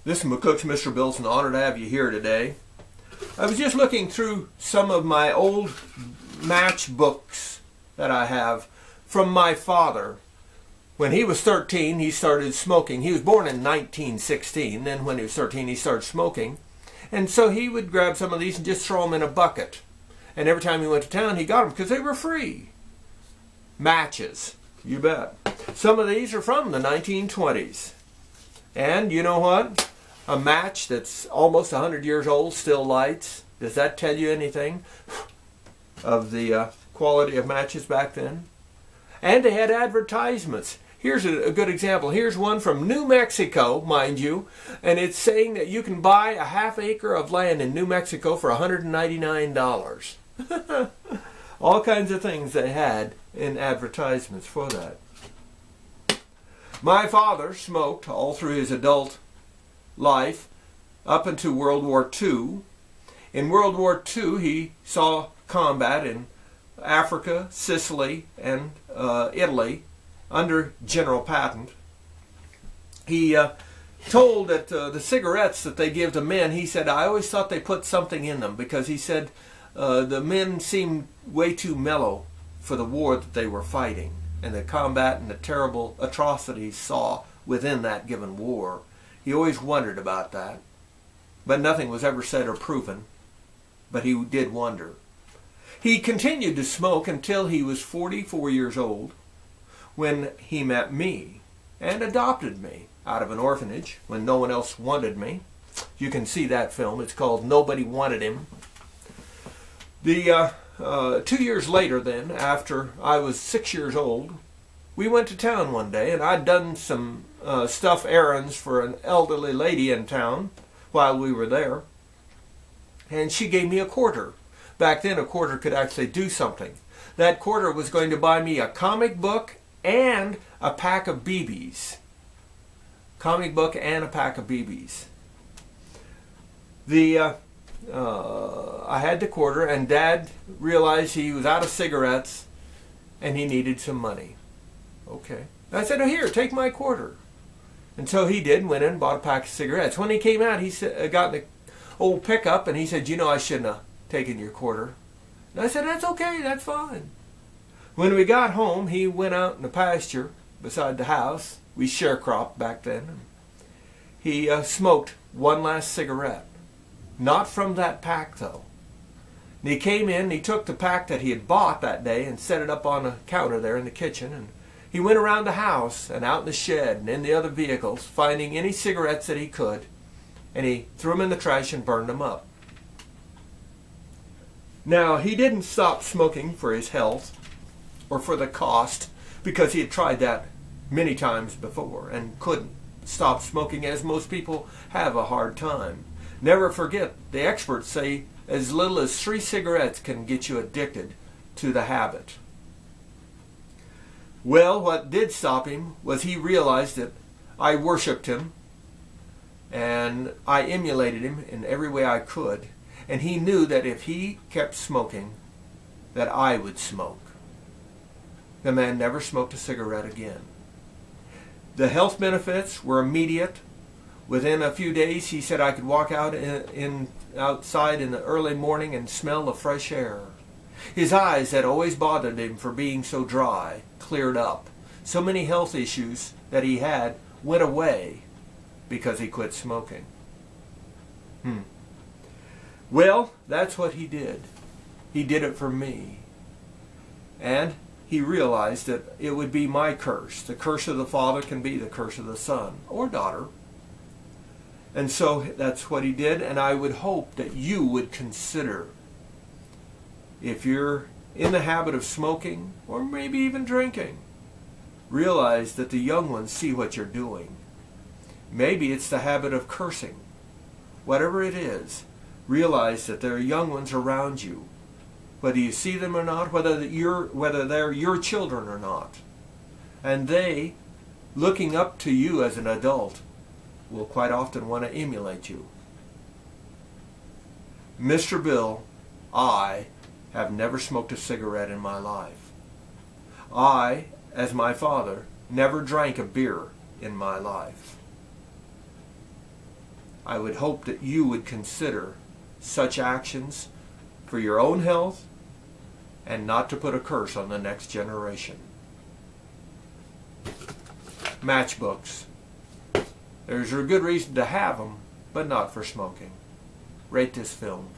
This is McCook's Mr. Bill. It's an honor to have you here today. I was just looking through some of my old matchbooks that I have from my father. When he was 13, he started smoking. He was born in 1916. Then when he was 13, he started smoking. And so he would grab some of these and just throw them in a bucket. And every time he went to town, he got them because they were free. Matches, you bet. Some of these are from the 1920s. And you know what? A match that's almost 100 years old still lights. Does that tell you anything of the quality of matches back then? And they had advertisements. Here's a good example. Here's one from New Mexico, mind you, and it's saying that you can buy a half acre of land in New Mexico for $199. All kinds of things they had in advertisements for that. My father smoked all through his adult life up into World War II. In World War II, he saw combat in Africa, Sicily, and Italy under General Patton. He told that the cigarettes that they give to men, he said, I always thought they put something in them because he said the men seemed way too mellow for the war that they were fighting and the combat and the terrible atrocities saw within that given war. He always wondered about that, but nothing was ever said or proven, but he did wonder. He continued to smoke until he was 44 years old when he met me and adopted me out of an orphanage when no one else wanted me. You can see that film. It's called Nobody Wanted Him. 2 years later then, after I was 6 years old, we went to town one day, and I'd done some errands for an elderly lady in town while we were there, and she gave me a quarter. Back then, a quarter could actually do something. That quarter was going to buy me a comic book and a pack of BBs. Comic book and a pack of BBs. I had the quarter, and Dad realized he was out of cigarettes and he needed some money. Okay. I said, oh, here, take my quarter. And so he did, went in and bought a pack of cigarettes. When he came out, he got in an old pickup, and he said, you know, I shouldn't have taken your quarter. And I said, that's okay, that's fine. When we got home, he went out in the pasture beside the house. We sharecropped back then. He smoked one last cigarette. Not from that pack, though. And he came in, and he took the pack that he had bought that day and set it up on a counter there in the kitchen, and he went around the house and out in the shed and in the other vehicles, finding any cigarettes that he could, and he threw them in the trash and burned them up. Now, he didn't stop smoking for his health or for the cost, because he had tried that many times before and couldn't stop smoking, as most people have a hard time. Never forget, the experts say as little as 3 cigarettes can get you addicted to the habit. Well, what did stop him was he realized that I worshipped him and I emulated him in every way I could, and he knew that if he kept smoking, that I would smoke. The man never smoked a cigarette again. The health benefits were immediate. Within a few days, he said I could walk out outside in the early morning and smell the fresh air. His eyes that always bothered him for being so dry cleared up. So many health issues that he had went away because he quit smoking. Well, that's what he did. He did it for me. And he realized that it would be my curse. The curse of the father can be the curse of the son or daughter. And so that's what he did, and I would hope that you would consider, if you're in the habit of smoking, or maybe even drinking, realize that the young ones see what you're doing. Maybe it's the habit of cursing. Whatever it is, realize that there are young ones around you, whether you see them or not, whether they're your children or not. And they, looking up to you as an adult, will quite often want to emulate you. Mr. Bill, I have never smoked a cigarette in my life. I, as my father, never drank a beer in my life. I would hope that you would consider such actions for your own health and not to put a curse on the next generation. Matchbooks. There's a good reason to have them, but not for smoking. Rate this film